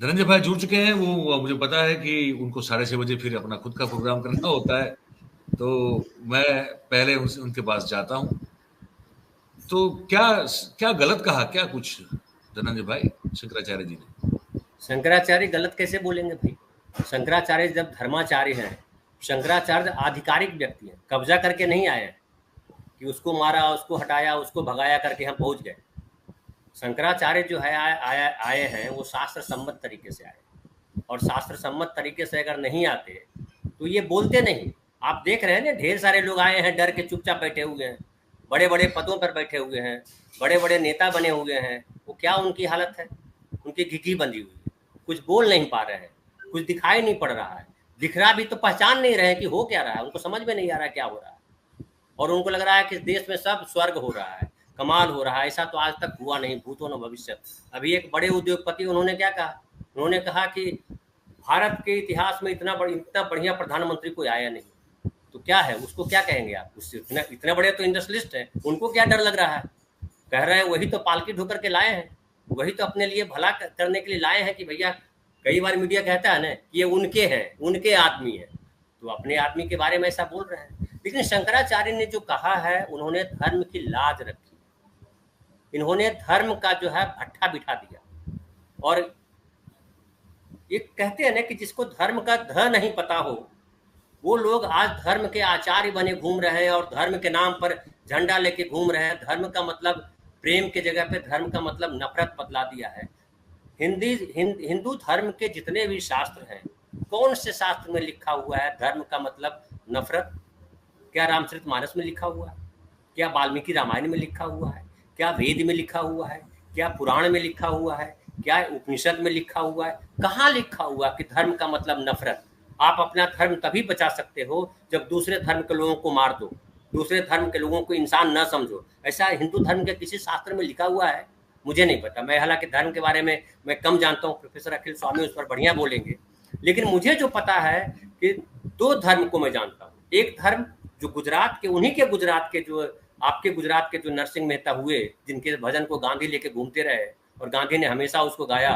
धनंजय भाई जुड़ चुके हैं। वो मुझे पता है कि उनको 6:30 फिर अपना खुद का प्रोग्राम करना होता है, तो मैं पहले उनके पास जाता हूँ। तो क्या क्या गलत कहा क्या कुछ धनंजय भाई शंकराचार्य जी ने? शंकराचार्य गलत कैसे बोलेंगे भाई? शंकराचार्य जब धर्माचार्य हैं, शंकराचार्य आधिकारिक व्यक्ति हैं, कब्जा करके नहीं आए हैं कि उसको मारा, उसको हटाया, उसको भगाया करके हम पहुंच गए। शंकराचार्य जो है आए हैं वो शास्त्र सम्मत तरीके से आए, और शास्त्र सम्मत तरीके से अगर नहीं आते तो ये बोलते नहीं। आप देख रहे हैं ना, ढेर सारे लोग आए हैं, डर के चुपचाप बैठे हुए हैं, बड़े बड़े पदों पर बैठे हुए हैं, बड़े बड़े नेता बने हुए हैं। वो क्या उनकी हालत है? उनकी घिघी बंधी हुई है, कुछ बोल नहीं पा रहे हैं, कुछ दिखाई नहीं पड़ रहा है। दिख रहा भी तो पहचान नहीं रहे कि हो क्या रहा है, उनको समझ में नहीं आ रहा क्या हो रहा है। और उनको लग रहा है कि देश में सब स्वर्ग हो रहा है, कमाल हो रहा है। ऐसा तो आज तक हुआ नहीं, भूतो न भविष्य। अभी एक बड़े उद्योगपति उन्होंने क्या कहा? उन्होंने कहा कि भारत के इतिहास में इतना बढ़िया प्रधानमंत्री कोई आया नहीं। तो क्या है, उसको क्या कहेंगे आप? उससे इतने बड़े तो इंडस्ट्रियलिस्ट हैं, उनको क्या डर लग रहा है? कह रहे हैं वही तो पालकी ढोकर के लाए हैं, वही तो अपने लिए भला करने के लिए लाए हैं कि भैया, कई बार मीडिया कहता है ना कि ये उनके हैं, उनके आदमी हैं, तो अपने आदमी के बारे में ऐसा बोल रहे हैं। लेकिन शंकराचार्य ने जो कहा है, उन्होंने धर्म की लाज रखी, इन्होंने धर्म का जो है भट्ठा बिठा दिया। और ये कहते हैं ना कि जिसको धर्म का ध नहीं पता हो, वो लोग आज धर्म के आचार्य बने घूम रहे हैं और धर्म के नाम पर झंडा लेके घूम रहे हैं। धर्म का मतलब प्रेम के जगह पे धर्म का मतलब नफरत बदला दिया है। हिंदू धर्म के जितने भी शास्त्र हैं, कौन से शास्त्र में लिखा हुआ है धर्म का मतलब नफरत? क्या रामचरितमानस में लिखा हुआ है? क्या वाल्मीकि रामायण में लिखा हुआ है? क्या वेद में लिखा हुआ है? क्या पुराण में लिखा हुआ है? क्या उपनिषद में लिखा हुआ है? कहाँ लिखा हुआ कि धर्म का मतलब नफरत? आप अपना धर्म तभी बचा सकते हो जब दूसरे धर्म के लोगों को मार दो, दूसरे धर्म के लोगों को इंसान न समझो। ऐसा हिंदू धर्म के किसी शास्त्र में लिखा हुआ है? मुझे नहीं पता। मैं हालांकि धर्म के बारे में मैं कम जानता हूँ, प्रोफेसर अखिल स्वामी उस पर बढ़िया बोलेंगे। लेकिन मुझे जो पता है कि दो धर्म को मैं जानता हूँ। एक धर्म जो गुजरात के, उन्हीं के गुजरात के, जो आपके गुजरात के जो नरसिंह मेहता हुए, जिनके भजन को गांधी लेके घूमते रहे और गांधी ने हमेशा उसको गाया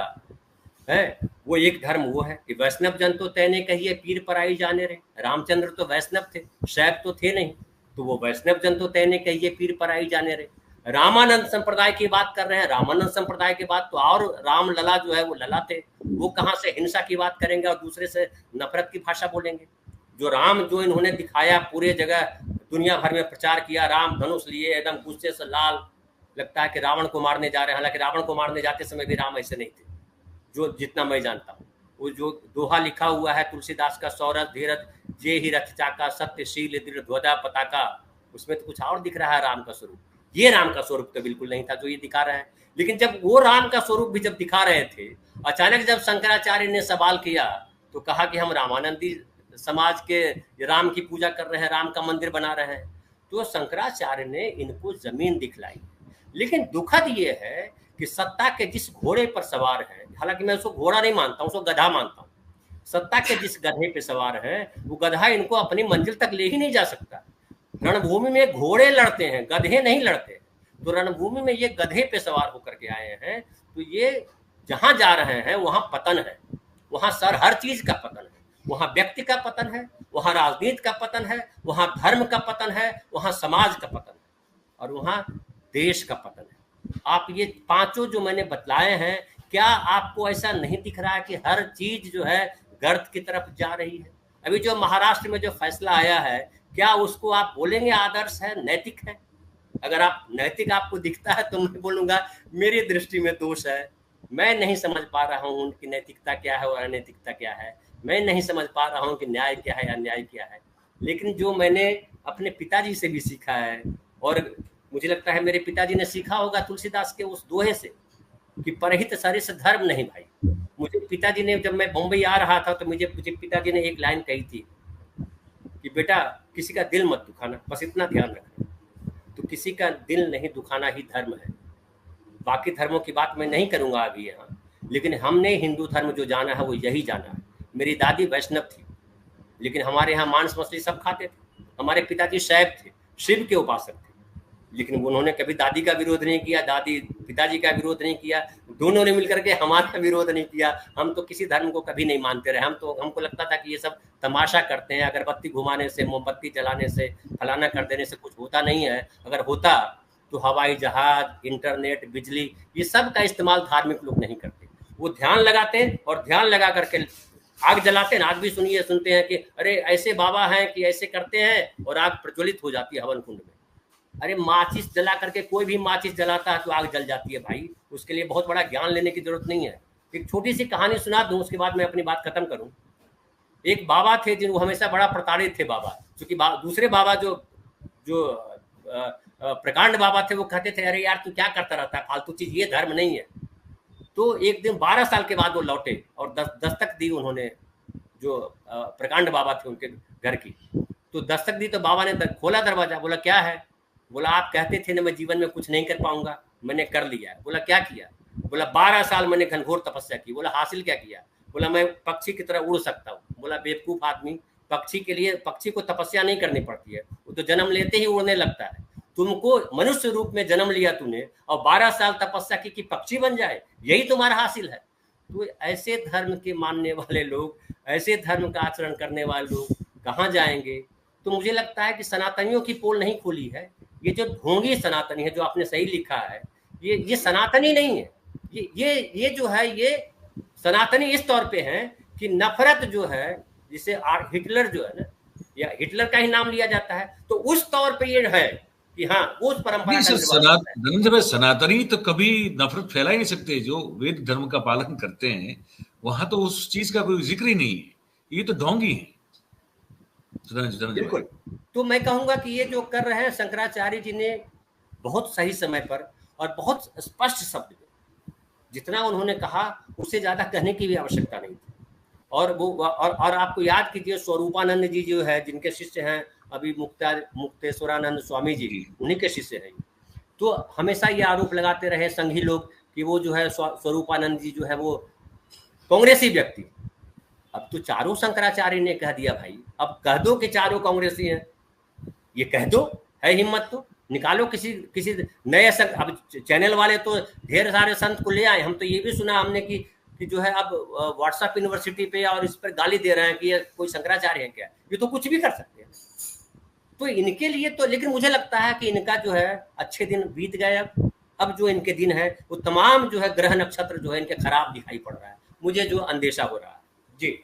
है, वो एक धर्म वो है कि वैष्णव जन तो तैने कहिए पीर पराई जाने रे। रामचंद्र तो वैष्णव थे, शैव तो थे नहीं, तो वो वैष्णव जन तो तैने कहिए पीर पराई जाने रे। रामानंद संप्रदाय की बात कर रहे हैं, रामानंद संप्रदाय की बात तो, और राम लला जो है वो लला थे, वो कहाँ से हिंसा की बात करेंगे और दूसरे से नफरत की भाषा बोलेंगे? जो राम जो इन्होंने दिखाया, पूरे जगह दुनिया भर में प्रचार किया, राम धनुष लिए एकदम गुस्से से लाल, लगता है कि रावण को मारने जा रहे हैं। हालांकि रावण को मारने जाते समय भी राम ऐसे नहीं थे, जो जितना मैं जानता हूँ। वो जो दोहा लिखा हुआ है तुलसीदास का, सौरभ धीरज जे ही रथ चाका, सत्यशील दृढ़ ध्वजा पताका, उसमें तो कुछ और दिख रहा है राम का स्वरूप। ये राम का स्वरूप तो बिल्कुल नहीं था जो ये दिखा रहे हैं। लेकिन जब वो राम का स्वरूप भी जब दिखा रहे थे, अचानक जब शंकराचार्य ने सवाल किया तो कहा कि हम रामानंदी समाज के राम की पूजा कर रहे हैं, राम का मंदिर बना रहे हैं। तो शंकराचार्य ने इनको जमीन दिखलाई। लेकिन दुखद ये है कि सत्ता के जिस घोड़े पर सवार है, हालांकि मैं उसको घोड़ा नहीं मानता हूँ, उसको गधा मानता हूँ, सत्ता के जिस गधे पे सवार है, वो गधा इनको अपनी मंजिल तक ले ही नहीं जा सकता। रणभूमि में घोड़े लड़ते हैं, गधे नहीं लड़ते। तो रणभूमि में ये गधे पे सवार होकर के आए हैं, तो ये जहां जा रहे हैं वहां पतन है, वहां सर हर चीज का पतन है। वहां व्यक्ति का पतन है, वहां राजनीति का पतन है, वहां धर्म का पतन है, वहां समाज का पतन है, और वहां देश का पतन है। आप ये पांचों जो मैंने बतलाए हैं, क्या आपको ऐसा नहीं दिख रहा है कि हर चीज जो है गर्त की तरफ जा रही है? अभी जो महाराष्ट्र में जो फैसला आया है, क्या उसको आप बोलेंगे आदर्श है, नैतिक है? अगर आप नैतिक आपको दिखता है तो मैं बोलूंगा मेरी दृष्टि में दोष है। मैं नहीं समझ पा रहा हूँ उनकी नैतिकता क्या है और अनैतिकता क्या है। मैं नहीं समझ पा रहा हूँ कि न्याय क्या है, अन्याय क्या है। लेकिन जो मैंने अपने पिताजी से भी सीखा है, और मुझे लगता है मेरे पिताजी ने सीखा होगा तुलसीदास के उस दोहे से कि परहित सरिस धर्म नहीं भाई। मुझे पिताजी ने, जब मैं बम्बई आ रहा था तो मुझे पिताजी ने एक लाइन कही थी कि बेटा किसी का दिल मत दुखाना, बस इतना ध्यान रखना। तो किसी का दिल नहीं दुखाना ही धर्म है। बाकी धर्मों की बात मैं नहीं करूंगा अभी यहाँ, लेकिन हमने हिंदू धर्म जो जाना है वो यही जाना है। मेरी दादी वैष्णव थी, लेकिन हमारे यहाँ मांस मछली सब खाते थे। हमारे पिताजी शैव थे, शिव के उपासक थे। लेकिन उन्होंने कभी दादी का विरोध नहीं किया, दादी पिताजी का विरोध नहीं किया, दोनों ने मिलकर के हमारा विरोध नहीं किया। हम तो किसी धर्म को कभी नहीं मानते रहे, हमको लगता था कि ये सब तमाशा करते हैं, अगरबत्ती घुमाने से, मोमबत्ती जलाने से, फलाना कर देने से कुछ होता नहीं है। अगर होता तो हवाई जहाज, इंटरनेट, बिजली, ये सब का इस्तेमाल धार्मिक लोग नहीं करते। वो ध्यान लगाते हैं और ध्यान लगा करके आग जलाते हैं। आज भी सुनते हैं कि अरे ऐसे बाबा हैं कि ऐसे करते हैं और आग प्रज्वलित हो जाती है हवन कुंड में। अरे माचिस जला करके, कोई भी माचिस जलाता है तो आग जल जाती है भाई, उसके लिए बहुत बड़ा ज्ञान लेने की जरूरत नहीं है। एक छोटी सी कहानी सुना दूं, उसके बाद मैं अपनी बात खत्म करूं। एक बाबा थे जिनको हमेशा बड़ा प्रताड़ित थे बाबा, क्योंकि दूसरे बाबा जो प्रकांड बाबा थे, वो कहते थे अरे यार तू क्या करता रहता है फालतू चीज, ये धर्म नहीं है। तो एक दिन 12 साल के बाद वो लौटे और दस्तक दी उन्होंने, जो प्रकांड बाबा थे उनके घर की। तो दस्तक दी तो बाबा ने खोला दरवाजा, बोला क्या है? बोला आप कहते थे ना मैं जीवन में कुछ नहीं कर पाऊंगा, मैंने कर लिया। बोला क्या किया? बोला 12 साल मैंने घनघोर तपस्या की। बोला हासिल क्या किया? बोला मैं पक्षी की तरह उड़ सकता हूँ। बोला बेवकूफ आदमी, पक्षी को तपस्या नहीं करनी पड़ती है, वो तो जन्म लेते ही उड़ने लगता है। तुमको मनुष्य रूप में जन्म लिया तूने और 12 साल तपस्या की कि पक्षी बन जाए, यही तुम्हारा हासिल है। तो ऐसे धर्म के मानने वाले लोग, ऐसे धर्म का आचरण करने वाले लोग कहाँ जाएंगे? तो मुझे लगता है कि सनातनियों की पोल नहीं खोली है। ये जो ढोंगी सनातनी है, जो आपने सही लिखा है, ये सनातनी नहीं है। ये जो है, ये सनातनी इस तौर पे है कि नफरत जो है, जिसे हिटलर जो है ना, या हिटलर का ही नाम लिया जाता है, तो उस तौर पे ये है कि हाँ उस परंपरा का सनातनी तो कभी नफरत फैला ही नहीं सकते। जो वेद धर्म का पालन करते हैं वहां तो उस चीज का कोई जिक्र ही नहीं है, ये तो ढोंगी है। बिल्कुल। तो मैं कहूंगा कि ये जो कर रहे हैं शंकराचार्य जी ने बहुत सही समय पर और बहुत स्पष्ट शब्द में, जितना उन्होंने कहा उससे ज्यादा कहने की भी आवश्यकता नहीं थी। और वो और आपको याद कीजिए, स्वरूपानंद जी जो है, जिनके शिष्य हैं अभी मुक्तेश्वरानंद स्वामी जी, उन्हीं के शिष्य हैं। तो हमेशा ये आरोप लगाते रहे संघी लोग कि वो जो है स्वरूपानंद जी जो है वो कांग्रेसी व्यक्ति। अब तो चारों शंकराचार्य ने कह दिया भाई, अब कह दो कि चारों कांग्रेसी हैं, ये कह दो, है हिम्मत तो निकालो किसी नए संत। अब चैनल वाले तो ढेर सारे संत को ले आए। हम तो ये भी सुना हमने कि जो है अब व्हाट्सएप यूनिवर्सिटी पे और इस पर गाली दे रहे हैं कि ये कोई शंकराचार्य है क्या, ये तो कुछ भी कर सकते हैं। तो इनके लिए तो, लेकिन मुझे लगता है कि इनका जो है अच्छे दिन बीत गए। अब जो इनके दिन है वो तमाम जो है ग्रह नक्षत्र जो है इनके खराब दिखाई पड़ रहा है, मुझे जो अंदेशा हो रहा है जी।